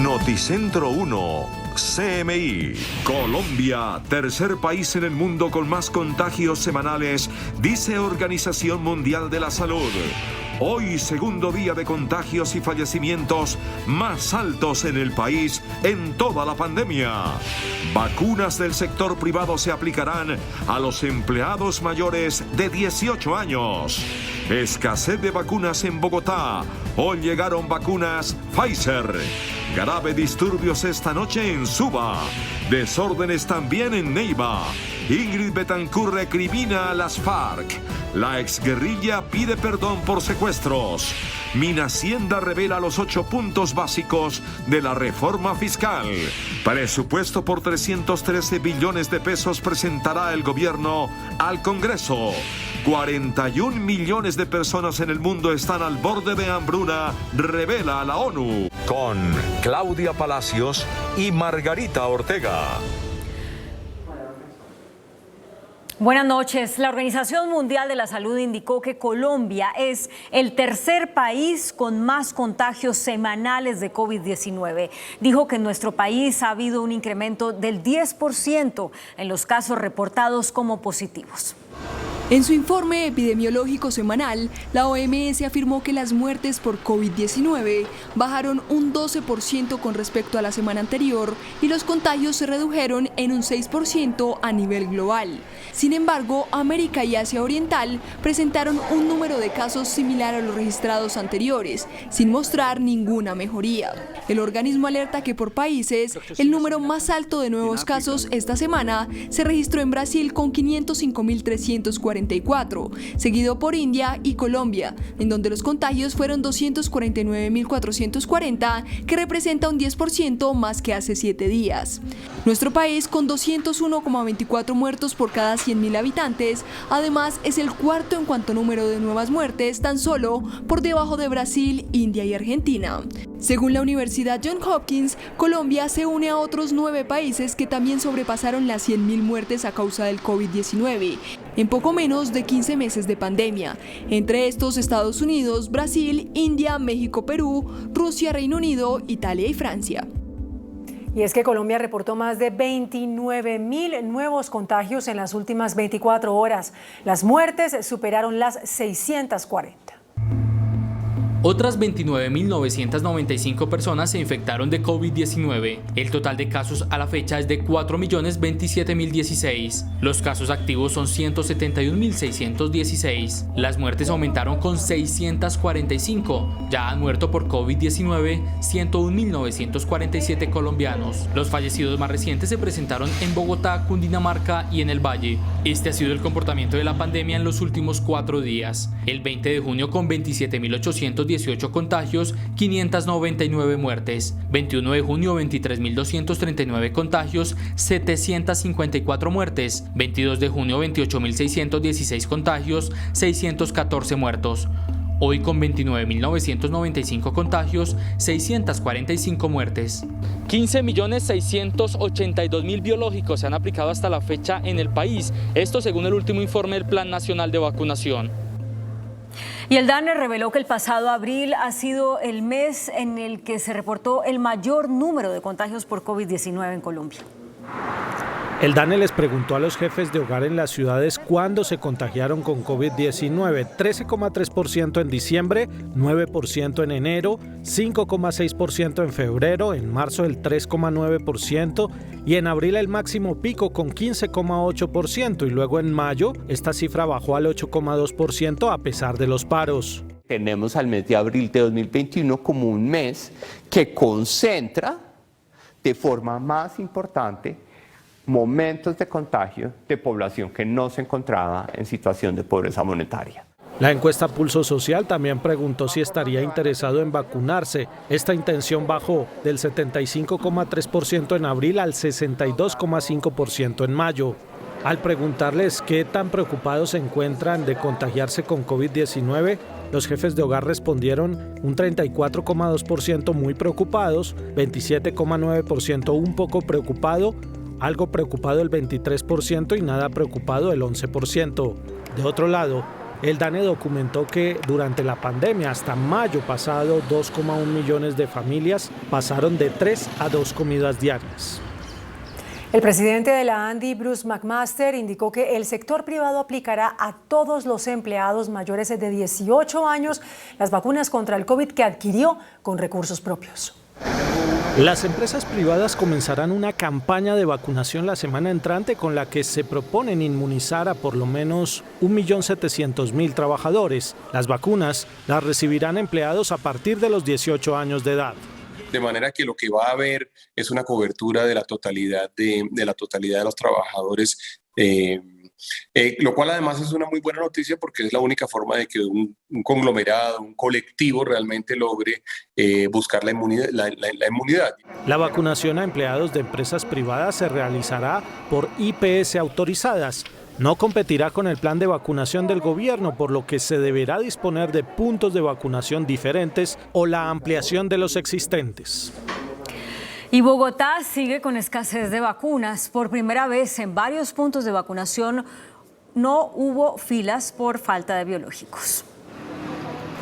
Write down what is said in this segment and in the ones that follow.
Noticentro 1, CMI. Colombia, tercer país en el mundo con más contagios semanales, dice Organización Mundial de la Salud. Hoy, segundo día de contagios y fallecimientos más altos en el país en toda la pandemia. Vacunas del sector privado se aplicarán a los empleados mayores de 18 años. Escasez de vacunas en Bogotá. Hoy llegaron vacunas Pfizer. Grave disturbios esta noche en Suba. Desórdenes también en Neiva. Ingrid Betancourt recrimina a las FARC. La exguerrilla pide perdón por secuestros. Minhacienda revela los 8 puntos básicos de la reforma fiscal. Presupuesto por 313 billones de pesos presentará el gobierno al Congreso. 41 millones de personas en el mundo están al borde de hambruna, revela la ONU. Con Claudia Palacios y Margarita Ortega. Buenas noches. La Organización Mundial de la Salud indicó que Colombia es el tercer país con más contagios semanales de COVID-19. Dijo que en nuestro país ha habido un incremento del 10% en los casos reportados como positivos. En su informe epidemiológico semanal, la OMS afirmó que las muertes por COVID-19 bajaron un 12% con respecto a la semana anterior y los contagios se redujeron en un 6% a nivel global. Sin embargo, América y Asia Oriental presentaron un número de casos similar a los registrados anteriores, sin mostrar ninguna mejoría. El organismo alerta que por países, el número más alto de nuevos casos esta semana se registró en Brasil con 505.344, seguido por India y Colombia, en donde los contagios fueron 249.440, que representa un 10% más que hace 7 días. Nuestro país, con 201,24 muertos por cada 100.000 habitantes, además es el cuarto en cuanto a número de nuevas muertes, tan solo por debajo de Brasil, India y Argentina. Según la Universidad Johns Hopkins, Colombia se une a otros 9 países que también sobrepasaron las 100.000 muertes a causa del COVID-19, en poco menos de 15 meses de pandemia. Entre estos, Estados Unidos, Brasil, India, México, Perú, Rusia, Reino Unido, Italia y Francia. Y es que Colombia reportó más de 29.000 nuevos contagios en las últimas 24 horas. Las muertes superaron las 640. Otras 29.995 personas se infectaron de COVID-19. El total de casos a la fecha es de 4.027.016. Los casos activos son 171.616. Las muertes aumentaron con 645. Ya han muerto por COVID-19 101.947 colombianos. Los fallecidos más recientes se presentaron en Bogotá, Cundinamarca y en el Valle. Este ha sido el comportamiento de la pandemia en los últimos 4 días. El 20 de junio con 27.818 contagios, 599 muertes. 21 de junio, 23.239 contagios, 754 muertes. 22 de junio, 28.616 contagios, 614 muertos. Hoy con 29.995 contagios, 645 muertes. 15.682.000 biológicos se han aplicado hasta la fecha en el país. Esto según el último informe del Plan Nacional de Vacunación. Y el DANE reveló que el pasado abril ha sido el mes en el que se reportó el mayor número de contagios por COVID-19 en Colombia. El DANE les preguntó a los jefes de hogar en las ciudades cuándo se contagiaron con COVID-19, 13,3% en diciembre, 9% en enero, 5,6% en febrero, en marzo el 3,9% y en abril el máximo pico con 15,8% y luego en mayo esta cifra bajó al 8,2% a pesar de los paros. Tenemos al mes de abril de 2021 como un mes que concentra de forma más importante momentos de contagio de población que no se encontraba en situación de pobreza monetaria. La encuesta Pulso Social también preguntó si estaría interesado en vacunarse. Esta intención bajó del 75,3% en abril al 62,5% en mayo. Al preguntarles qué tan preocupados se encuentran de contagiarse con COVID-19, los jefes de hogar respondieron un 34,2% muy preocupados, 27,9% un poco preocupado, algo preocupado el 23% y nada preocupado el 11%. De otro lado, El DANE documentó que durante la pandemia hasta mayo pasado 2,1 millones de familias pasaron de 3 a 2 comidas diarias. El presidente de la ANDI, Bruce McMaster, indicó que el sector privado aplicará a todos los empleados mayores de 18 años las vacunas contra el COVID que adquirió con recursos propios. Las empresas privadas comenzarán una campaña de vacunación la semana entrante con la que se proponen inmunizar a por lo menos 1.700.000 trabajadores. Las vacunas las recibirán empleados a partir de los 18 años de edad. De manera que lo que va a haber es una cobertura de la totalidad de los trabajadores, lo cual además es una muy buena noticia porque es la única forma de que un conglomerado, un colectivo realmente logre buscar la inmunidad. La vacunación a empleados de empresas privadas se realizará por IPS autorizadas. No competirá con el plan de vacunación del gobierno, por lo que se deberá disponer de puntos de vacunación diferentes o la ampliación de los existentes. Y Bogotá sigue con escasez de vacunas. Por primera vez en varios puntos de vacunación no hubo filas por falta de biológicos.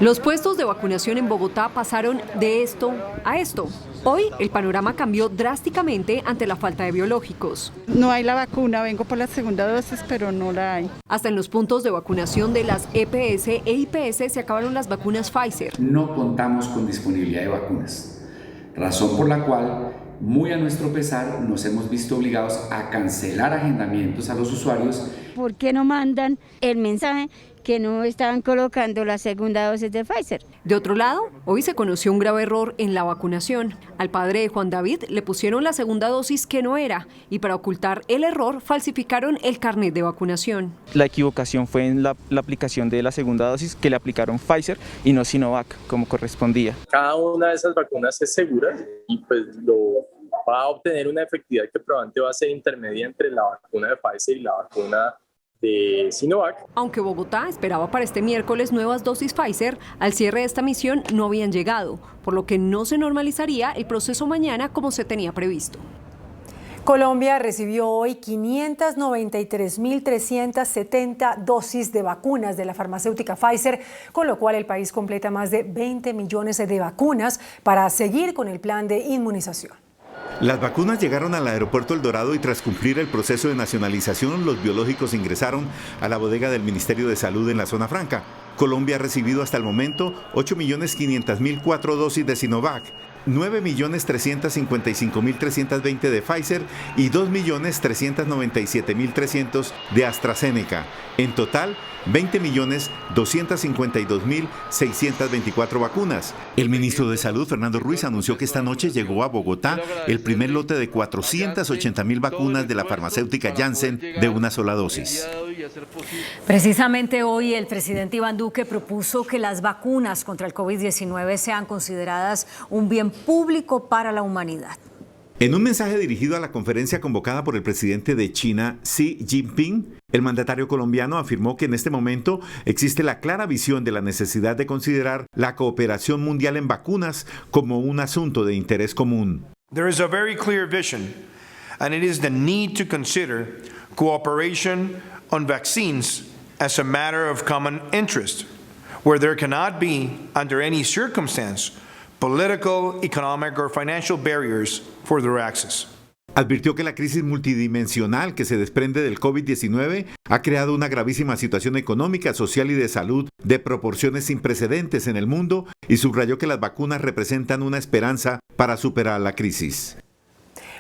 Los puestos de vacunación en Bogotá pasaron de esto a esto. Hoy el panorama cambió drásticamente ante la falta de biológicos. No hay la vacuna, vengo por la segunda dosis, pero no la hay. Hasta en los puntos de vacunación de las EPS e IPS se acabaron las vacunas Pfizer. No contamos con disponibilidad de vacunas, razón por la cual, muy a nuestro pesar, nos hemos visto obligados a cancelar agendamientos a los usuarios. ¿Por qué no mandan el mensaje que no estaban colocando la segunda dosis de Pfizer? De otro lado, hoy se conoció un grave error en la vacunación. Al padre de Juan David le pusieron la segunda dosis que no era y para ocultar el error falsificaron el carnet de vacunación. La equivocación fue en la aplicación de la segunda dosis, que le aplicaron Pfizer y no Sinovac como correspondía. Cada una de esas vacunas es segura y pues va a obtener una efectividad que probablemente va a ser intermedia entre la vacuna de Pfizer y la vacuna de Sinovac. Aunque Bogotá esperaba para este miércoles nuevas dosis Pfizer, al cierre de esta misión no habían llegado, por lo que no se normalizaría el proceso mañana como se tenía previsto. Colombia recibió hoy 593.370 dosis de vacunas de la farmacéutica Pfizer, con lo cual el país completa más de 20 millones de vacunas para seguir con el plan de inmunización. Las vacunas llegaron al aeropuerto El Dorado y tras cumplir el proceso de nacionalización, los biológicos ingresaron a la bodega del Ministerio de Salud en la Zona Franca. Colombia ha recibido hasta el momento 8.500.004 dosis de Sinovac, 9.355.320 de Pfizer y 2.397.300 de AstraZeneca. En total, 20.252.624 vacunas. El ministro de Salud, Fernando Ruiz, anunció que esta noche llegó a Bogotá el primer lote de 480.000 vacunas de la farmacéutica Janssen de una sola dosis. Precisamente hoy el presidente Iván Duque propuso que las vacunas contra el COVID-19 sean consideradas un bien público para la humanidad. En un mensaje dirigido a la conferencia convocada por el presidente de China, Xi Jinping, el mandatario colombiano afirmó que en este momento existe la clara visión de la necesidad de considerar la cooperación mundial en vacunas como un asunto de interés común. There is a very clear vision, and it is the need to consider cooperation on vaccines as a matter of common interest, where there cannot be, under any circumstance, political, economic, or financial barriers for their access. Advirtió que la crisis multidimensional que se desprende del COVID-19 ha creado una gravísima situación económica, social y de salud de proporciones sin precedentes en el mundo y subrayó que las vacunas representan una esperanza para superar la crisis.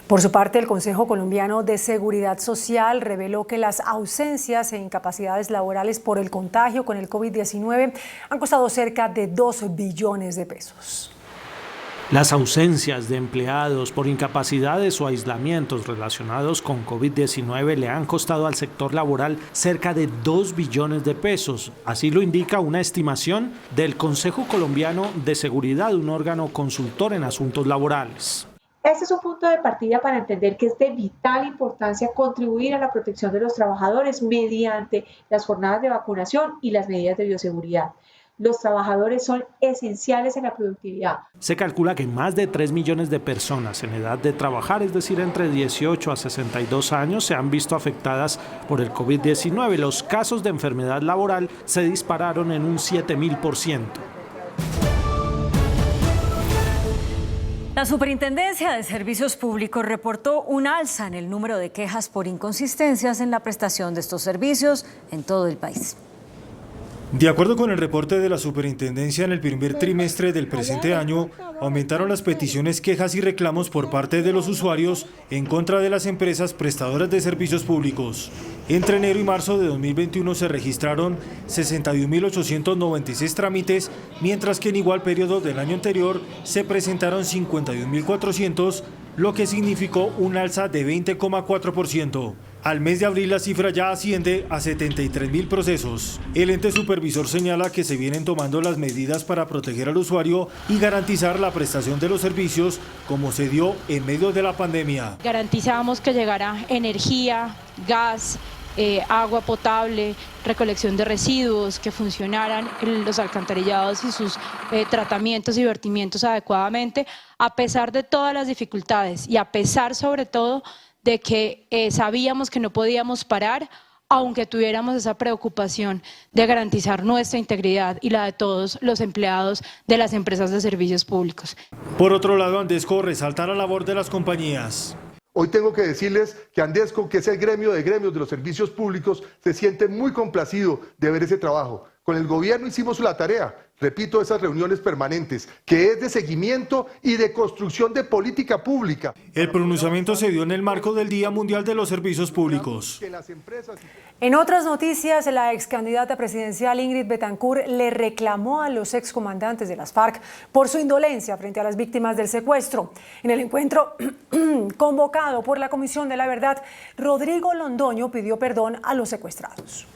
Por su parte, el Consejo Colombiano de Seguridad Social reveló que las ausencias e incapacidades laborales por el contagio con el COVID-19 han costado cerca de 2 billones de pesos. Las ausencias de empleados por incapacidades o aislamientos relacionados con COVID-19 le han costado al sector laboral cerca de 2 billones de pesos. Así lo indica una estimación del Consejo Colombiano de Seguridad, un órgano consultor en asuntos laborales. Este es un punto de partida para entender que es de vital importancia contribuir a la protección de los trabajadores mediante las jornadas de vacunación y las medidas de bioseguridad. Los trabajadores son esenciales en la productividad. Se calcula que más de 3 millones de personas en edad de trabajar, es decir, entre 18 a 62 años, se han visto afectadas por el COVID-19. Los casos de enfermedad laboral se dispararon en un 7.000%. La Superintendencia de Servicios Públicos reportó un alza en el número de quejas por inconsistencias en la prestación de estos servicios en todo el país. De acuerdo con el reporte de la Superintendencia, en el primer trimestre del presente año, aumentaron las peticiones, quejas y reclamos por parte de los usuarios en contra de las empresas prestadoras de servicios públicos. Entre enero y marzo de 2021 se registraron 61.896 trámites, mientras que en igual periodo del año anterior se presentaron 51.400, lo que significó un alza de 20,4%. Al mes de abril la cifra ya asciende a 73.000 procesos. El ente supervisor señala que se vienen tomando las medidas para proteger al usuario y garantizar la prestación de los servicios como se dio en medio de la pandemia. Garantizamos que llegara energía, gas, agua potable, recolección de residuos, que funcionaran los alcantarillados y sus tratamientos y vertimientos adecuadamente, a pesar de todas las dificultades y a pesar sobre todo de que sabíamos que no podíamos parar, aunque tuviéramos esa preocupación de garantizar nuestra integridad y la de todos los empleados de las empresas de servicios públicos. Por otro lado, Andesco resalta la labor de las compañías. Hoy tengo que decirles que Andesco, que es el gremio de gremios de los servicios públicos, se siente muy complacido de ver ese trabajo. Con el gobierno hicimos la tarea, repito, esas reuniones permanentes, que es de seguimiento y de construcción de política pública. El pronunciamiento se dio en el marco del Día Mundial de los Servicios Públicos. En otras noticias, la ex candidata presidencial Ingrid Betancourt le reclamó a los excomandantes de las FARC por su indolencia frente a las víctimas del secuestro. En el encuentro convocado por la Comisión de la Verdad, Rodrigo Londoño pidió perdón a los secuestrados.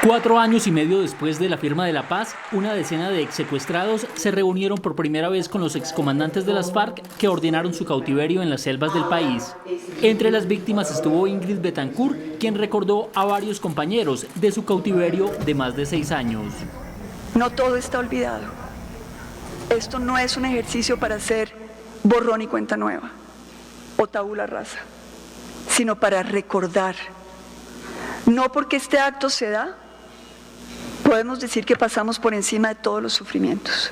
4 años y medio después de la firma de la paz, una decena de exsecuestrados se reunieron por primera vez con los excomandantes de las FARC que ordenaron su cautiverio en las selvas del país. Entre las víctimas estuvo Ingrid Betancourt, quien recordó a varios compañeros de su cautiverio de más de 6 años. No todo está olvidado. Esto no es un ejercicio para hacer borrón y cuenta nueva o tabula rasa, sino para recordar. No porque este acto se da, podemos decir que pasamos por encima de todos los sufrimientos.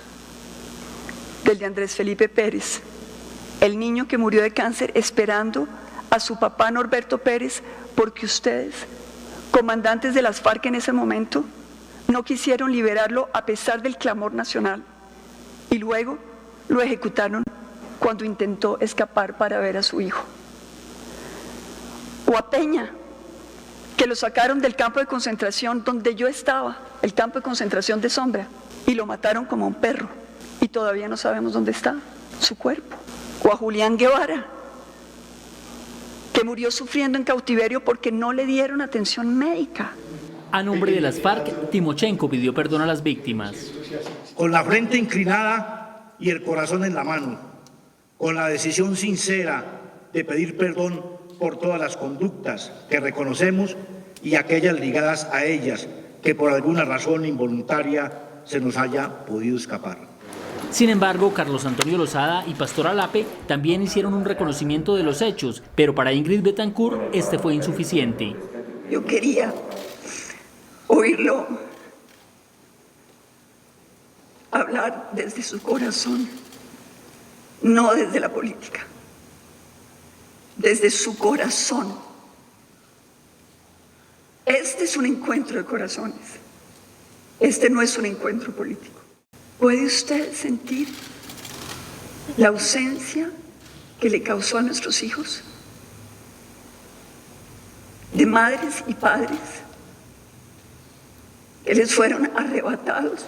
Del de Andrés Felipe Pérez, el niño que murió de cáncer esperando a su papá Norberto Pérez, porque ustedes, comandantes de las FARC en ese momento, no quisieron liberarlo a pesar del clamor nacional. Y luego lo ejecutaron cuando intentó escapar para ver a su hijo. O a Peña, que lo sacaron del campo de concentración donde yo estaba, el campo de concentración de Sombra, y lo mataron como a un perro, y todavía no sabemos dónde está su cuerpo. O a Julián Guevara, que murió sufriendo en cautiverio porque no le dieron atención médica. A nombre de las FARC, Timochenko pidió perdón a las víctimas. Con la frente inclinada y el corazón en la mano, con la decisión sincera de pedir perdón por todas las conductas que reconocemos y aquellas ligadas a ellas que por alguna razón involuntaria se nos haya podido escapar. Sin embargo, Carlos Antonio Lozada y Pastor Alape también hicieron un reconocimiento de los hechos, pero para Ingrid Betancourt este fue insuficiente. Yo quería oírlo hablar desde su corazón, no desde la política. Desde su corazón. Este es un encuentro de corazones. Este no es un encuentro político. ¿Puede usted sentir la ausencia que le causó a nuestros hijos? De madres y padres que les fueron arrebatados.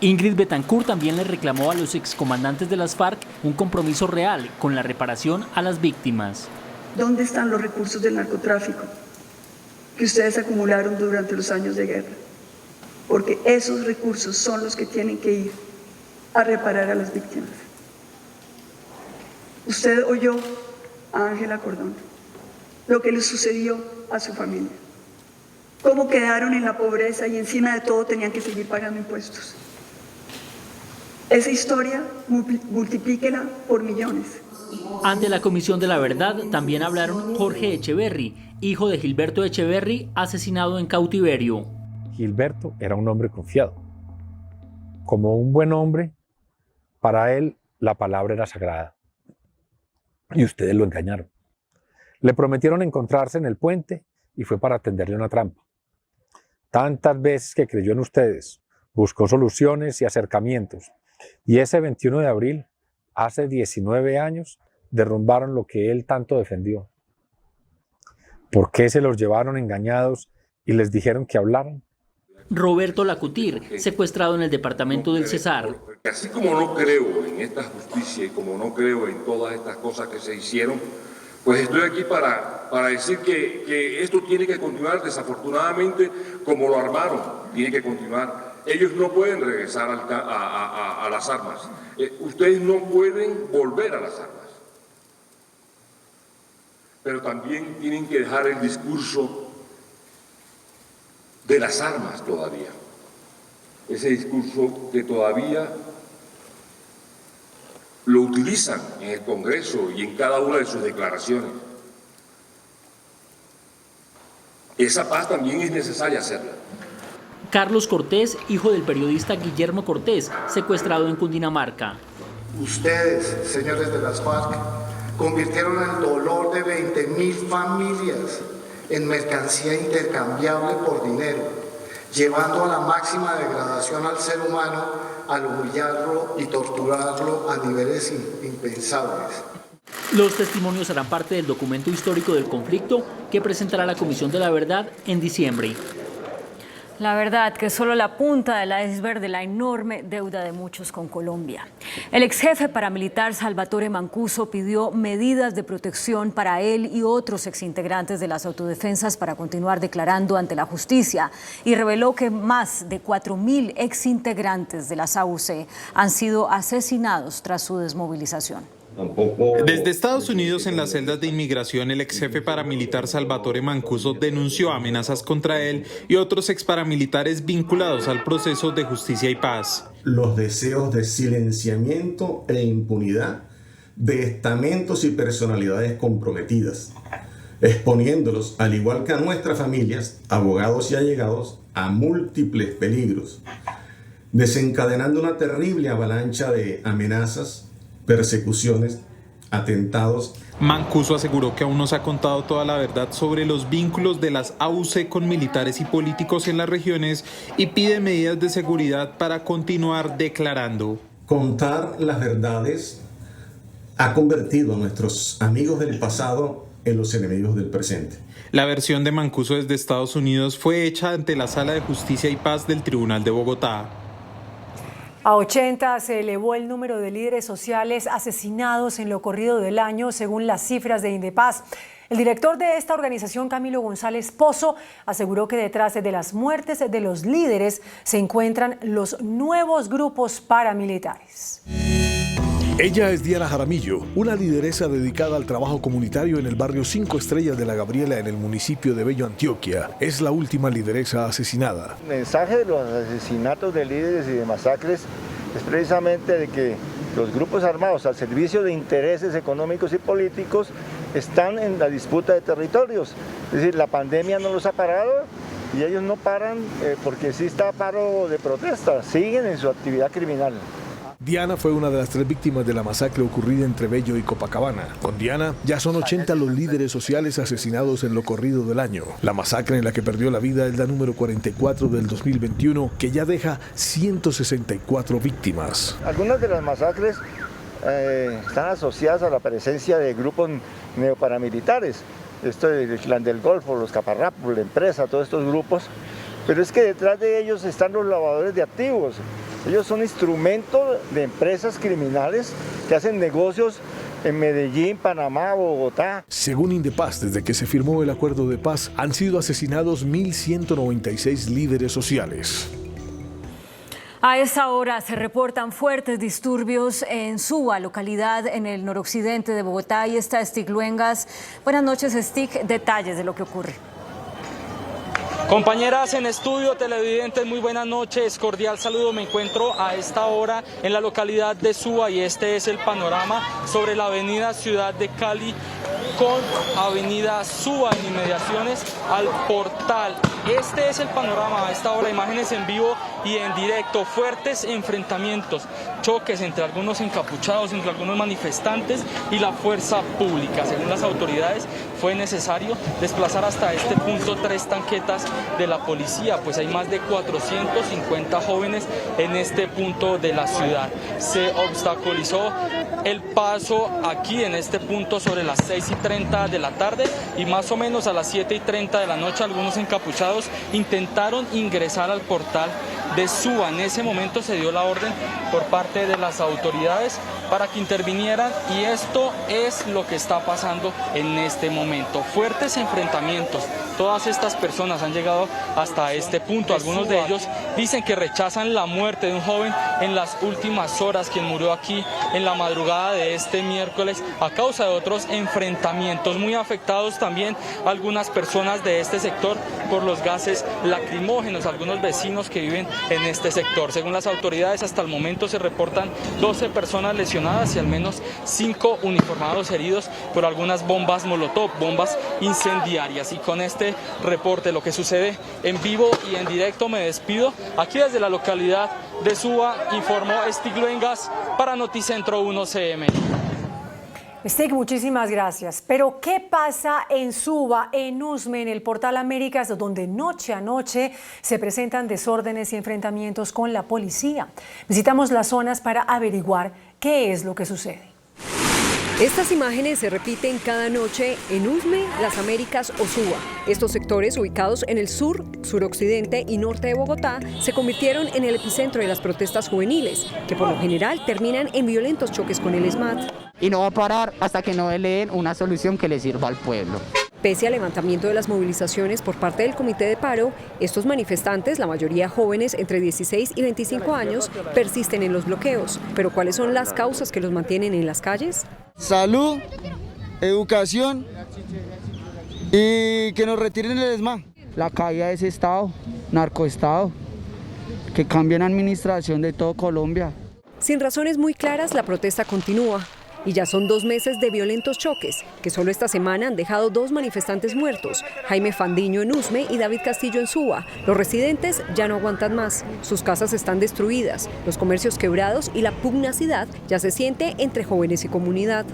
Ingrid Betancourt también le reclamó a los excomandantes de las FARC un compromiso real con la reparación a las víctimas. ¿Dónde están los recursos del narcotráfico que ustedes acumularon durante los años de guerra? Porque esos recursos son los que tienen que ir a reparar a las víctimas. Usted oyó a Ángela Cordón lo que le sucedió a su familia, cómo quedaron en la pobreza y encima de todo tenían que seguir pagando impuestos. Esa historia multiplíquela por millones. Ante la Comisión de la Verdad también hablaron Jorge Echeverry, hijo de Gilberto Echeverry, asesinado en cautiverio. Gilberto era un hombre confiado. Como un buen hombre, para él la palabra era sagrada. Y ustedes lo engañaron. Le prometieron encontrarse en el puente y fue para tenderle una trampa. Tantas veces que creyó en ustedes, buscó soluciones y acercamientos. Y ese 21 de abril, hace 19 años, derrumbaron lo que él tanto defendió. ¿Por qué se los llevaron engañados y les dijeron que hablaran? Roberto Lacutir, secuestrado en el departamento del Cesar. Así como no creo en esta justicia y como no creo en todas estas cosas que se hicieron, pues estoy aquí para decir que esto tiene que continuar, desafortunadamente, como lo armaron, tiene que continuar. Ellos no pueden regresar a las armas. Ustedes no pueden volver a las armas. Pero también tienen que dejar el discurso de las armas todavía. Ese discurso que todavía lo utilizan en el Congreso y en cada una de sus declaraciones. Esa paz también es necesaria hacerla. Carlos Cortés, hijo del periodista Guillermo Cortés, secuestrado en Cundinamarca. Ustedes, señores de las FARC, convirtieron el dolor de 20.000 familias en mercancía intercambiable por dinero, llevando a la máxima degradación al ser humano al humillarlo y torturarlo a niveles impensables. Los testimonios serán parte del documento histórico del conflicto que presentará la Comisión de la Verdad en diciembre. La verdad que es solo la punta del iceberg de la enorme deuda de muchos con Colombia. El ex jefe paramilitar Salvatore Mancuso pidió medidas de protección para él y otros exintegrantes de las autodefensas para continuar declarando ante la justicia y reveló que más de 4.000 exintegrantes de las AUC han sido asesinados tras su desmovilización. Desde Estados Unidos, en las celdas de inmigración, el ex jefe paramilitar Salvatore Mancuso denunció amenazas contra él y otros ex paramilitares vinculados al proceso de justicia y paz. Los deseos de silenciamiento e impunidad de estamentos y personalidades comprometidas, exponiéndolos, al igual que a nuestras familias, abogados y allegados, a múltiples peligros, desencadenando una terrible avalancha de amenazas, persecuciones, atentados. Mancuso aseguró que aún no se ha contado toda la verdad sobre los vínculos de las AUC con militares y políticos en las regiones y pide medidas de seguridad para continuar declarando. Contar las verdades ha convertido a nuestros amigos del pasado en los enemigos del presente. La versión de Mancuso desde Estados Unidos fue hecha ante la Sala de Justicia y Paz del Tribunal de Bogotá. A 80 se elevó el número de líderes sociales asesinados en lo corrido del año, según las cifras de Indepaz. El director de esta organización, Camilo González Pozo, aseguró que detrás de las muertes de los líderes se encuentran los nuevos grupos paramilitares. Ella es Diana Jaramillo, una lideresa dedicada al trabajo comunitario en el barrio 5 Estrellas de La Gabriela, en el municipio de Bello, Antioquia. Es la última lideresa asesinada. El mensaje de los asesinatos de líderes y de masacres es precisamente de que los grupos armados al servicio de intereses económicos y políticos están en la disputa de territorios. Es decir, la pandemia no los ha parado y ellos no paran porque sí está paro de protesta, siguen en su actividad criminal. Diana fue una de las 3 víctimas de la masacre ocurrida entre Bello y Copacabana. Con Diana, ya son 80 los líderes sociales asesinados en lo corrido del año. La masacre en la que perdió la vida es la número 44 del 2021, que ya deja 164 víctimas. Algunas de las masacres están asociadas a la presencia de grupos neoparamilitares. Esto es el Clan del Golfo, los Caparrapos, la empresa, todos estos grupos. Pero es que detrás de ellos están los lavadores de activos. Ellos son instrumentos de empresas criminales que hacen negocios en Medellín, Panamá, Bogotá. Según Indepaz, desde que se firmó el acuerdo de paz, han sido asesinados 1.196 líderes sociales. A esta hora se reportan fuertes disturbios en Suba, localidad en el noroccidente de Bogotá. Y está Stig Luengas. Buenas noches, Stig. Detalles de lo que ocurre. Compañeras en estudio, televidentes, muy buenas noches, cordial saludo. Me encuentro a esta hora en la localidad de Suba y este es el panorama sobre la avenida Ciudad de Cali con avenida Suba en inmediaciones al portal. Este es el panorama a esta hora, imágenes en vivo y en directo, fuertes enfrentamientos, choques entre algunos encapuchados, entre algunos manifestantes y la fuerza pública. Según las autoridades, fue necesario desplazar hasta este punto 3 tanquetas de la policía, pues hay más de 450 jóvenes en este punto de la ciudad. Se obstaculizó el paso aquí en este punto sobre las 6:30 de la tarde y más o menos a las 7:30 de la noche algunos encapuchados intentaron ingresar al portal de Suba. En ese momento se dio la orden por parte de las autoridades para que intervinieran y esto es lo que está pasando en este momento. Fuertes enfrentamientos. Todas estas personas han llegado hasta este punto. Algunos de ellos dicen que rechazan la muerte de un joven en las últimas horas, quien murió aquí en la madrugada de este miércoles a causa de otros enfrentamientos. Muy afectados también algunas personas de este sector por los gases lacrimógenos, algunos vecinos que viven en este sector. Según las autoridades, hasta el momento se reportan 12 personas lesionadas y al menos 5 uniformados heridos por algunas bombas molotov, bombas incendiarias. Y con este reporte, lo que sucede en vivo y en directo, me despido. Aquí desde la localidad de Suba, informó Stig Luengas para Noticentro 1 CM. Stig, muchísimas gracias. Pero ¿qué pasa en Suba, en Usme, en el Portal Américas, donde noche a noche se presentan desórdenes y enfrentamientos con la policía? Visitamos las zonas para averiguar qué es lo que sucede. Estas imágenes se repiten cada noche en Usme, Las Américas o Suba. Estos sectores, ubicados en el sur, suroccidente y norte de Bogotá, se convirtieron en el epicentro de las protestas juveniles, que por lo general terminan en violentos choques con el ESMAD. Y no va a parar hasta que no le den una solución que le sirva al pueblo. Pese al levantamiento de las movilizaciones por parte del Comité de Paro, estos manifestantes, la mayoría jóvenes entre 16 y 25 años, persisten en los bloqueos. ¿Pero cuáles son las causas que los mantienen en las calles? Salud, educación y que nos retiren el ESMAD. La caída de ese Estado, narcoestado, que cambien administración de todo Colombia. Sin razones muy claras, la protesta continúa. Y ya son 2 meses de violentos choques, que solo esta semana han dejado 2 manifestantes muertos, Jaime Fandiño en Usme y David Castillo en Suba. Los residentes ya no aguantan más, sus casas están destruidas, los comercios quebrados y la pugnacidad ya se siente entre jóvenes y comunidad.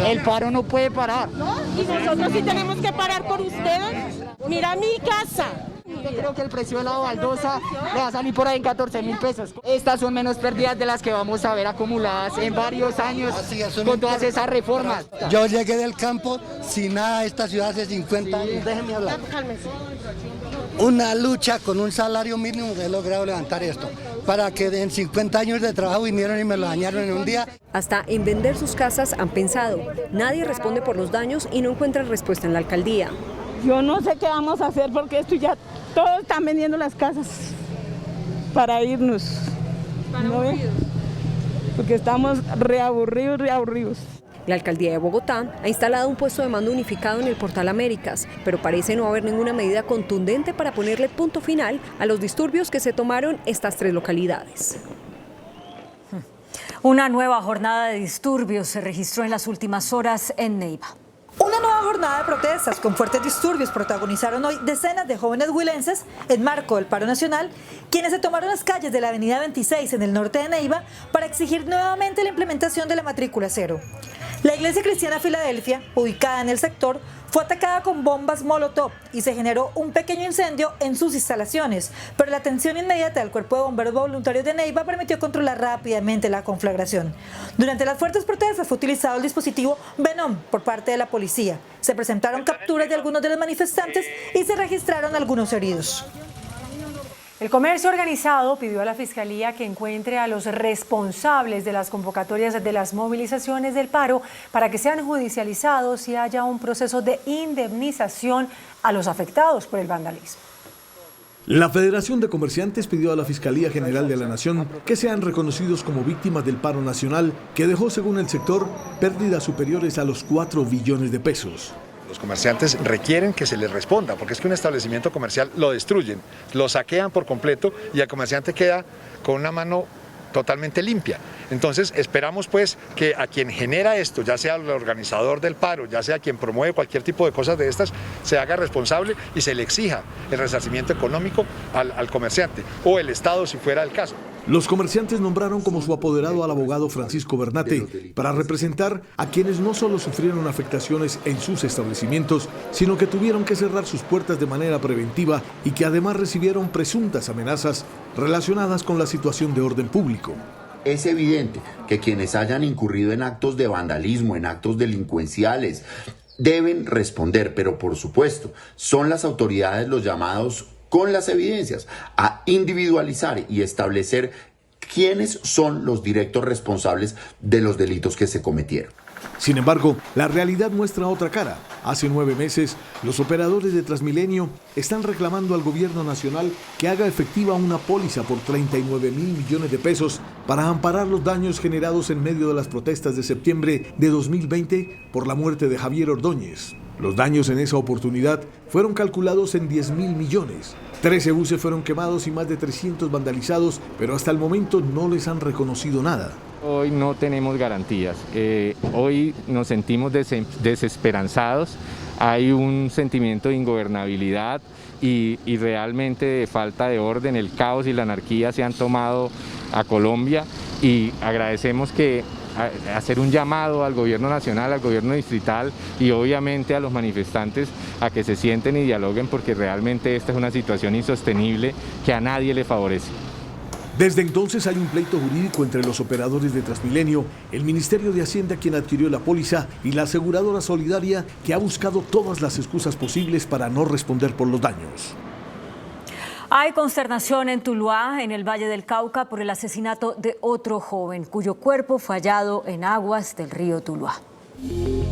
El paro no puede parar. ¿No? Y nosotros sí tenemos que parar por ustedes. Mira mi casa. Yo creo que el precio de la baldosa le va a salir por ahí en 14.000 pesos. Estas son menos pérdidas de las que vamos a ver acumuladas en varios años con todas esas reformas. Yo llegué del campo sin nada a esta ciudad hace 50 años. Déjeme hablar. Una lucha con un salario mínimo que he logrado levantar esto. Para que en 50 años de trabajo vinieron y me lo dañaron en un día. Hasta en vender sus casas han pensado. Nadie responde por los daños y no encuentran respuesta en la alcaldía. Yo no sé qué vamos a hacer porque esto ya todos están vendiendo las casas para irnos. ¿No ven? Porque estamos reaburridos. La alcaldía de Bogotá ha instalado un puesto de mando unificado en el Portal Américas, pero parece no haber ninguna medida contundente para ponerle punto final a los disturbios que se tomaron estas 3 localidades. Una nueva jornada de disturbios se registró en las últimas horas en Neiva. Una nueva jornada de protestas con fuertes disturbios protagonizaron hoy decenas de jóvenes huilenses en marco del paro nacional, quienes se tomaron las calles de la avenida 26 en el norte de Neiva para exigir nuevamente la implementación de la matrícula cero. La Iglesia Cristiana Filadelfia, ubicada en el sector, fue atacada con bombas molotov y se generó un pequeño incendio en sus instalaciones, pero la atención inmediata del Cuerpo de Bomberos Voluntarios de Neiva permitió controlar rápidamente la conflagración. Durante las fuertes protestas fue utilizado el dispositivo Venom por parte de la policía. Se presentaron capturas de algunos de los manifestantes y se registraron algunos heridos. El comercio organizado pidió a la Fiscalía que encuentre a los responsables de las convocatorias de las movilizaciones del paro para que sean judicializados y haya un proceso de indemnización a los afectados por el vandalismo. La Federación de Comerciantes pidió a la Fiscalía General de la Nación que sean reconocidos como víctimas del paro nacional que dejó, según el sector, pérdidas superiores a los 4 billones de pesos. Los comerciantes requieren que se les responda, porque es que un establecimiento comercial lo destruyen, lo saquean por completo y el comerciante queda con una mano totalmente limpia. Entonces esperamos pues que a quien genera esto, ya sea el organizador del paro, ya sea quien promueve cualquier tipo de cosas de estas, se haga responsable y se le exija el resarcimiento económico al comerciante o el Estado si fuera el caso. Los comerciantes nombraron como su apoderado al abogado Francisco Bernate para representar a quienes no solo sufrieron afectaciones en sus establecimientos, sino que tuvieron que cerrar sus puertas de manera preventiva y que además recibieron presuntas amenazas relacionadas con la situación de orden público. Es evidente que quienes hayan incurrido en actos de vandalismo, en actos delincuenciales, deben responder, pero por supuesto, son las autoridades los llamados con las evidencias a individualizar y establecer quiénes son los directos responsables de los delitos que se cometieron. Sin embargo, la realidad muestra otra cara. Hace 9 meses, los operadores de Transmilenio están reclamando al gobierno nacional que haga efectiva una póliza por 39.000 millones de pesos para amparar los daños generados en medio de las protestas de septiembre de 2020 por la muerte de Javier Ordóñez. Los daños en esa oportunidad fueron calculados en 10.000 millones. 13 buses fueron quemados y más de 300 vandalizados, pero hasta el momento no les han reconocido nada. Hoy no tenemos garantías, hoy nos sentimos desesperanzados, hay un sentimiento de ingobernabilidad y realmente de falta de orden, el caos y la anarquía se han tomado a Colombia y agradecemos que hacer un llamado al gobierno nacional, al gobierno distrital y obviamente a los manifestantes a que se sienten y dialoguen porque realmente esta es una situación insostenible que a nadie le favorece. Desde entonces hay un pleito jurídico entre los operadores de Transmilenio, el Ministerio de Hacienda quien adquirió la póliza y la aseguradora solidaria que ha buscado todas las excusas posibles para no responder por los daños. Hay consternación en Tuluá, en el Valle del Cauca, por el asesinato de otro joven, cuyo cuerpo fue hallado en aguas del río Tuluá.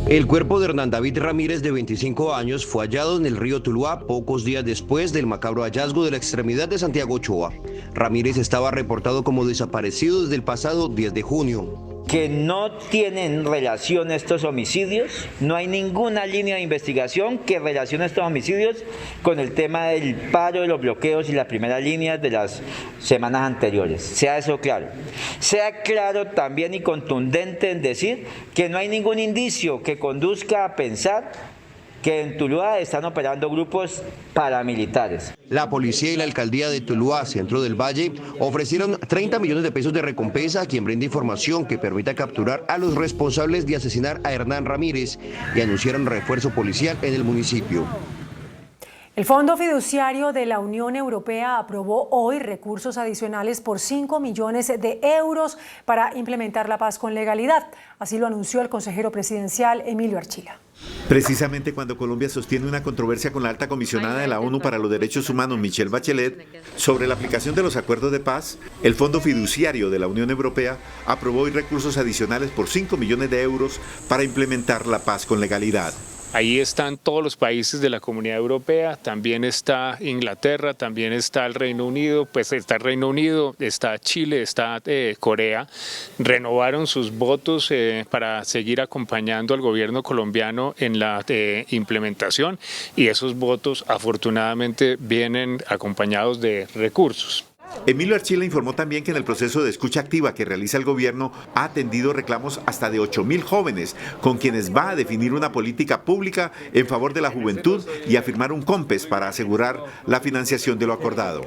El cuerpo de Hernán David Ramírez, de 25 años, fue hallado en el río Tuluá pocos días después del macabro hallazgo de la extremidad de Santiago Ochoa. Ramírez estaba reportado como desaparecido desde el pasado 10 de junio. Que no tienen relación estos homicidios, no hay ninguna línea de investigación que relacione estos homicidios con el tema del paro, de los bloqueos y las primeras líneas de las semanas anteriores. Sea eso claro. Sea claro también y contundente en decir que no hay ningún indicio que conduzca a pensar que en Tuluá están operando grupos paramilitares. La policía y la alcaldía de Tuluá, centro del Valle, ofrecieron 30 millones de pesos de recompensa a quien brinde información que permita capturar a los responsables de asesinar a Hernán Ramírez y anunciaron refuerzo policial en el municipio. El Fondo Fiduciario de la Unión Europea aprobó hoy recursos adicionales por 5 millones de euros para implementar la paz con legalidad. Así lo anunció el consejero presidencial Emilio Archila. Precisamente cuando Colombia sostiene una controversia con la alta comisionada de la ONU para los Derechos Humanos, Michelle Bachelet, sobre la aplicación de los acuerdos de paz, el Fondo Fiduciario de la Unión Europea aprobó hoy recursos adicionales por 5 millones de euros para implementar la paz con legalidad. Ahí están todos los países de la Comunidad Europea, también está Inglaterra, también está el Reino Unido, pues está el Reino Unido, está Chile, está Corea. Renovaron sus votos para seguir acompañando al gobierno colombiano en la implementación y esos votos afortunadamente vienen acompañados de recursos. Emilio Archila informó también que en el proceso de escucha activa que realiza el gobierno ha atendido reclamos hasta de 8.000 jóvenes, con quienes va a definir una política pública en favor de la juventud y a firmar un COMPES para asegurar la financiación de lo acordado.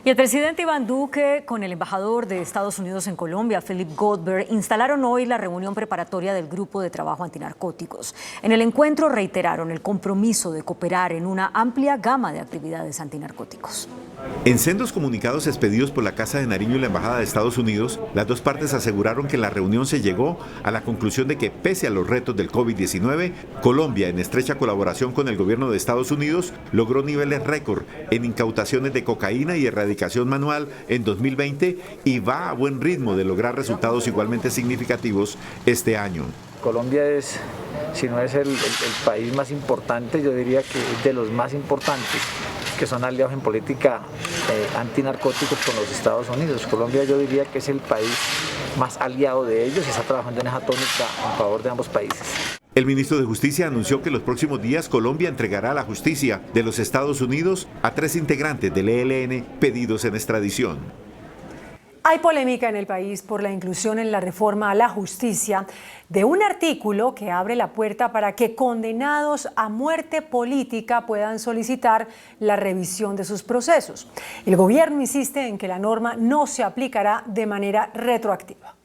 Y el presidente Iván Duque con el embajador de Estados Unidos en Colombia, Philip Goldberg, instalaron hoy la reunión preparatoria del Grupo de Trabajo Antinarcóticos. En el encuentro reiteraron el compromiso de cooperar en una amplia gama de actividades antinarcóticos. En sendos comunicados expedidos por la Casa de Nariño y la Embajada de Estados Unidos, las dos partes aseguraron que en la reunión se llegó a la conclusión de que, pese a los retos del COVID-19, Colombia, en estrecha colaboración con el gobierno de Estados Unidos, logró niveles récord en incautaciones de cocaína y erradicación manual en 2020 y va a buen ritmo de lograr resultados igualmente significativos este año. Colombia es, si no es el país más importante, yo diría que es de los más importantes que son aliados en política antinarcóticos con los Estados Unidos. Colombia yo diría que es el país más aliado de ellos y está trabajando en esa tónica en favor de ambos países. El ministro de Justicia anunció que en los próximos días Colombia entregará a la justicia de los Estados Unidos a 3 integrantes del ELN pedidos en extradición. Hay polémica en el país por la inclusión en la reforma a la justicia de un artículo que abre la puerta para que condenados a muerte política puedan solicitar la revisión de sus procesos. El gobierno insiste en que la norma no se aplicará de manera retroactiva.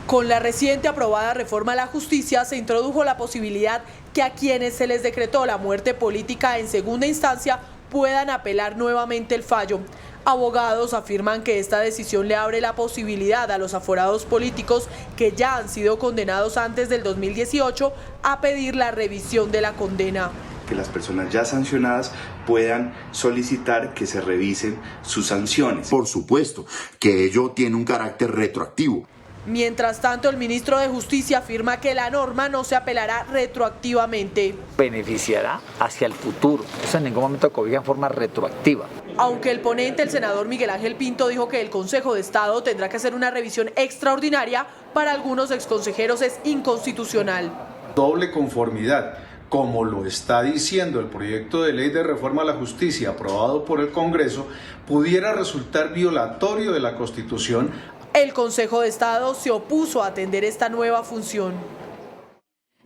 Con la reciente aprobada reforma a la justicia se introdujo la posibilidad que a quienes se les decretó la muerte política en segunda instancia puedan apelar nuevamente el fallo. Abogados afirman que esta decisión le abre la posibilidad a los aforados políticos que ya han sido condenados antes del 2018 a pedir la revisión de la condena. Que las personas ya sancionadas puedan solicitar que se revisen sus sanciones. Por supuesto que ello tiene un carácter retroactivo. Mientras tanto, el ministro de Justicia afirma que la norma no se apelará retroactivamente. Beneficiará hacia el futuro, eso en ningún momento cobija en forma retroactiva. Aunque el ponente, el senador Miguel Ángel Pinto, dijo que el Consejo de Estado tendrá que hacer una revisión extraordinaria, para algunos exconsejeros es inconstitucional. Doble conformidad, como lo está diciendo el proyecto de ley de reforma a la justicia aprobado por el Congreso, pudiera resultar violatorio de la Constitución. El Consejo de Estado se opuso a atender esta nueva función.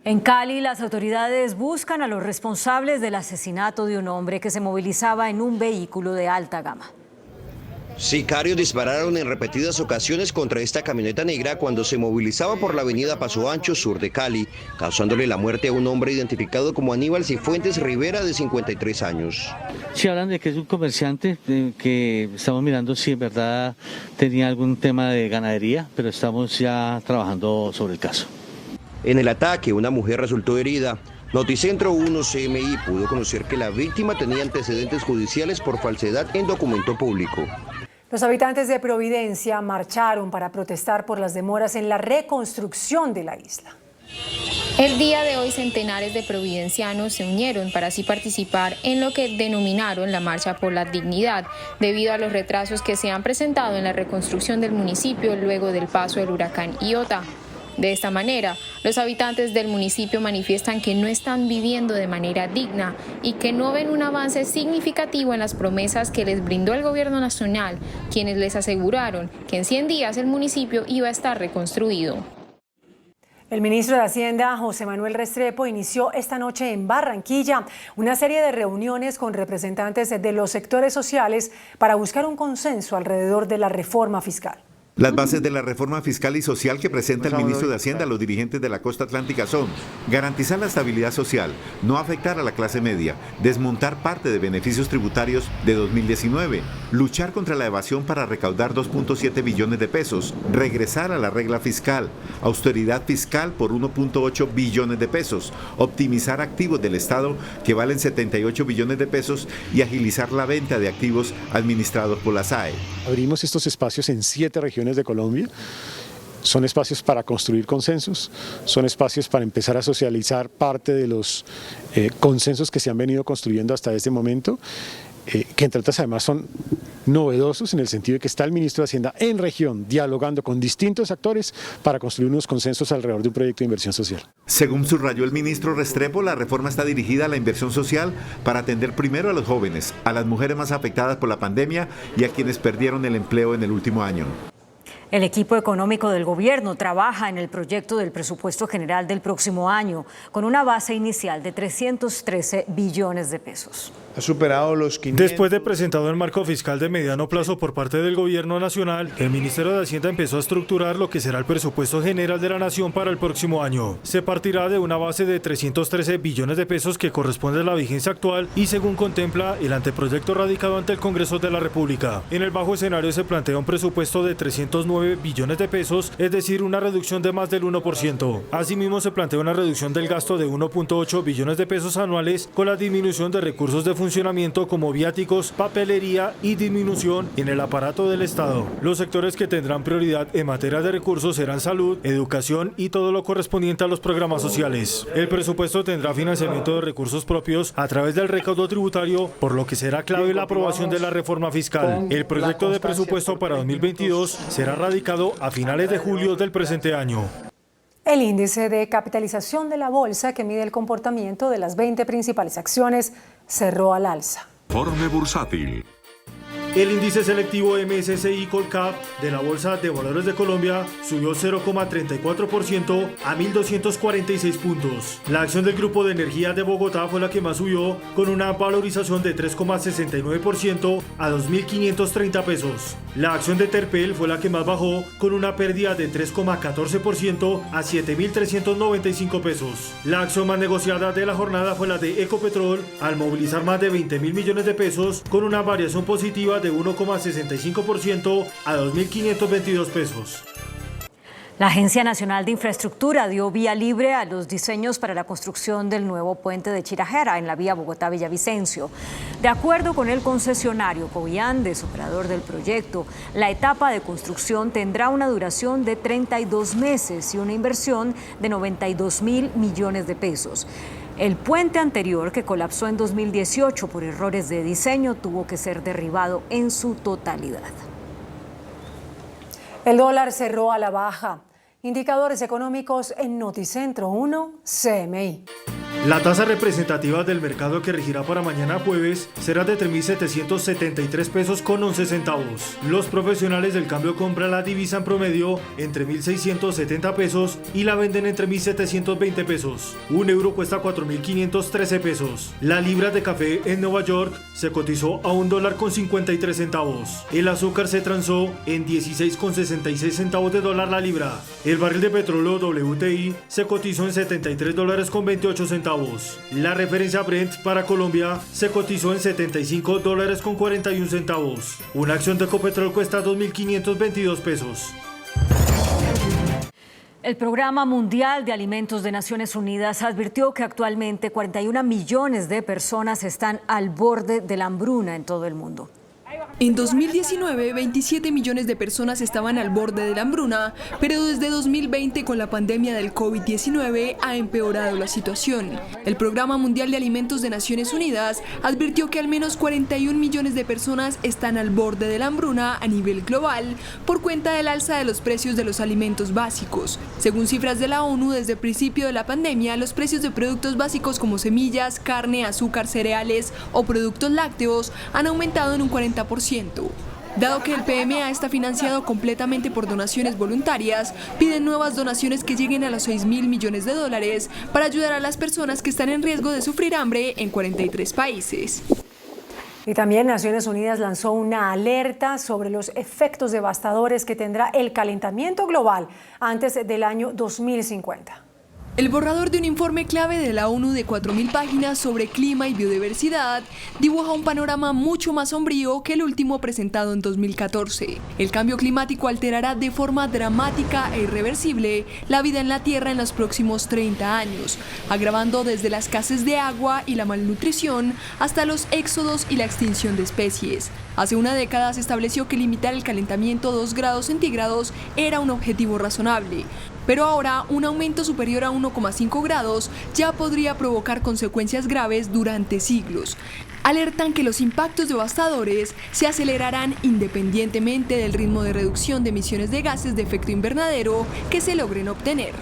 En Cali, las autoridades buscan a los responsables del asesinato de un hombre que se movilizaba en un vehículo de alta gama. Sicarios dispararon en repetidas ocasiones contra esta camioneta negra cuando se movilizaba por la avenida Paso Ancho, sur de Cali, causándole la muerte a un hombre identificado como Aníbal Cifuentes Rivera, de 53 años. Sí, hablan de que es un comerciante, que estamos mirando si en verdad tenía algún tema de ganadería, pero estamos ya trabajando sobre el caso. En el ataque, una mujer resultó herida. Noticentro 1 CMI pudo conocer que la víctima tenía antecedentes judiciales por falsedad en documento público. Los habitantes de Providencia marcharon para protestar por las demoras en la reconstrucción de la isla. El día de hoy, centenares de providencianos se unieron para así participar en lo que denominaron la Marcha por la Dignidad, debido a los retrasos que se han presentado en la reconstrucción del municipio luego del paso del huracán Iota. De esta manera, los habitantes del municipio manifiestan que no están viviendo de manera digna y que no ven un avance significativo en las promesas que les brindó el gobierno nacional, quienes les aseguraron que en 100 días el municipio iba a estar reconstruido. El ministro de Hacienda, José Manuel Restrepo, inició esta noche en Barranquilla una serie de reuniones con representantes de los sectores sociales para buscar un consenso alrededor de la reforma fiscal. Las bases de la reforma fiscal y social que presenta el ministro de Hacienda a los dirigentes de la costa atlántica son: garantizar la estabilidad social, no afectar a la clase media, desmontar parte de beneficios tributarios de 2019, luchar contra la evasión para recaudar 2.7 billones de pesos, regresar a la regla fiscal, austeridad fiscal por 1.8 billones de pesos, optimizar activos del Estado que valen 78 billones de pesos y agilizar la venta de activos administrados por la SAE. Abrimos estos espacios en 7 regiones de Colombia. Son espacios para construir consensos, son espacios para empezar a socializar parte de los consensos que se han venido construyendo hasta este momento, que entre otras además son novedosos en el sentido de que está el ministro de Hacienda en región dialogando con distintos actores para construir unos consensos alrededor de un proyecto de inversión social. Según subrayó el ministro Restrepo, la reforma está dirigida a la inversión social para atender primero a los jóvenes, a las mujeres más afectadas por la pandemia y a quienes perdieron el empleo en el último año. El equipo económico del gobierno trabaja en el proyecto del presupuesto general del próximo año, con una base inicial de 313 billones de pesos. Ha superado los 500. Después de presentado el marco fiscal de mediano plazo por parte del gobierno nacional, el Ministerio de Hacienda empezó a estructurar lo que será el presupuesto general de la nación para el próximo año. Se partirá de una base de 313 billones de pesos que corresponde a la vigencia actual y según contempla el anteproyecto radicado ante el Congreso de la República. En el bajo escenario se plantea un presupuesto de 309 billones de pesos, es decir, una reducción de más del 1%. Asimismo, se plantea una reducción del gasto de 1.8 billones de pesos anuales, con la disminución de recursos de funcionamiento como viáticos, papelería y disminución en el aparato del Estado. Los sectores que tendrán prioridad en materia de recursos serán salud, educación y todo lo correspondiente a los programas sociales. El presupuesto tendrá financiamiento de recursos propios a través del recaudo tributario, por lo que será clave la aprobación de la reforma fiscal. El proyecto de presupuesto para 2022 será radicado a finales de julio del presente año. El índice de capitalización de la bolsa, que mide el comportamiento de las 20 principales acciones, cerró al alza. Informe bursátil. El índice selectivo MSCI Colcap de la Bolsa de Valores de Colombia subió 0,34% a 1.246 puntos. La acción del Grupo de Energía de Bogotá fue la que más subió, con una valorización de 3,69% a 2.530 pesos. La acción de Terpel fue la que más bajó, con una pérdida de 3,14% a 7.395 pesos. La acción más negociada de la jornada fue la de Ecopetrol, al movilizar más de 20.000 millones de pesos, con una variación positiva de 1,65% a 2.522 pesos. La Agencia Nacional de Infraestructura dio vía libre a los diseños para la construcción del nuevo puente de Chirajera en la vía Bogotá-Villavicencio. De acuerdo con el concesionario Coviandes, operador del proyecto, la etapa de construcción tendrá una duración de 32 meses y una inversión de 92.000 millones de pesos. El puente anterior, que colapsó en 2018 por errores de diseño, tuvo que ser derribado en su totalidad. El dólar cerró a la baja. Indicadores económicos en Noticentro 1, CMI. La tasa representativa del mercado que regirá para mañana jueves será de 3.773 pesos con 11 centavos. Los profesionales del cambio compran la divisa en promedio entre 1.670 pesos y la venden entre 1.720 pesos. Un euro cuesta 4.513 pesos. La libra de café en Nueva York se cotizó a $1.53 centavos. El azúcar se transó en 16,66 centavos de dólar la libra. El barril de petróleo WTI se cotizó en $73.28 centavos. La referencia Brent para Colombia se cotizó en $75.41 centavos. Una acción de Ecopetrol cuesta 2.522 pesos. El Programa Mundial de Alimentos de Naciones Unidas advirtió que actualmente 41 millones de personas están al borde de la hambruna en todo el mundo. En 2019, 27 millones de personas estaban al borde de la hambruna, pero desde 2020, con la pandemia del COVID-19, ha empeorado la situación. El Programa Mundial de Alimentos de Naciones Unidas advirtió que al menos 41 millones de personas están al borde de la hambruna a nivel global por cuenta del alza de los precios de los alimentos básicos. Según cifras de la ONU, desde el principio de la pandemia, los precios de productos básicos como semillas, carne, azúcar, cereales o productos lácteos han aumentado en un 40%. Dado que el PMA está financiado completamente por donaciones voluntarias, piden nuevas donaciones que lleguen a los $6.000 millones para ayudar a las personas que están en riesgo de sufrir hambre en 43 países. Y también Naciones Unidas lanzó una alerta sobre los efectos devastadores que tendrá el calentamiento global antes del año 2050. El borrador de un informe clave de la ONU de 4.000 páginas sobre clima y biodiversidad dibuja un panorama mucho más sombrío que el último presentado en 2014. El cambio climático alterará de forma dramática e irreversible la vida en la Tierra en los próximos 30 años, agravando desde la escasez de agua y la malnutrición hasta los éxodos y la extinción de especies. Hace una década se estableció que limitar el calentamiento a 2 grados centígrados era un objetivo razonable. Pero ahora un aumento superior a 1,5 grados ya podría provocar consecuencias graves durante siglos. Alertan que los impactos devastadores se acelerarán independientemente del ritmo de reducción de emisiones de gases de efecto invernadero que se logren obtener.